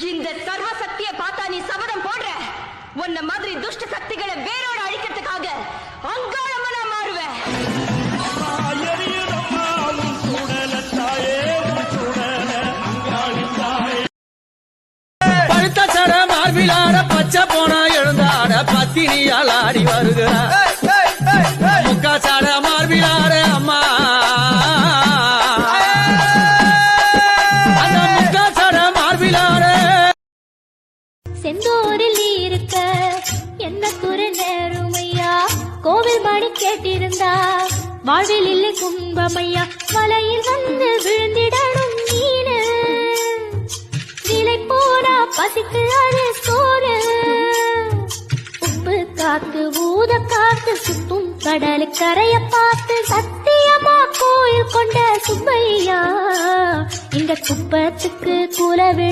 இந்த சர்வ சக்திய பார்த்தா நீ சபதம் போடுற உன்ன மாதிரி துஷ்ட சக்திகளை வேரோட அழிக்கிறதுக்காக அங்காளமா நான் மாறுவேன். பழுத்த சட மார்பிலாட பச்சை போனா எழுந்தாட பத்தினியால் ஆடி வருகிறார். முக்கா சட மார்பிலாட அம்மா அந்த முக்கா சட மார்பிலாட செந்தூரில் இருக்க என்ன குறை நேருமையா கோவில் மணி கேட்டிருந்தா வாழ்வில் இல்லை கும்பமையா மலையில் வந்து விழுந்திடணும் நீனு விலை போனா பசிக்கு அது சோறு உப்பு காத்து ஊத காத்து சுத்தும் கடலு கரைய பார்த்து சத்தியமா கோயில் கொண்ட சுப்பையா இந்த குப்பத்துக்கு குலவி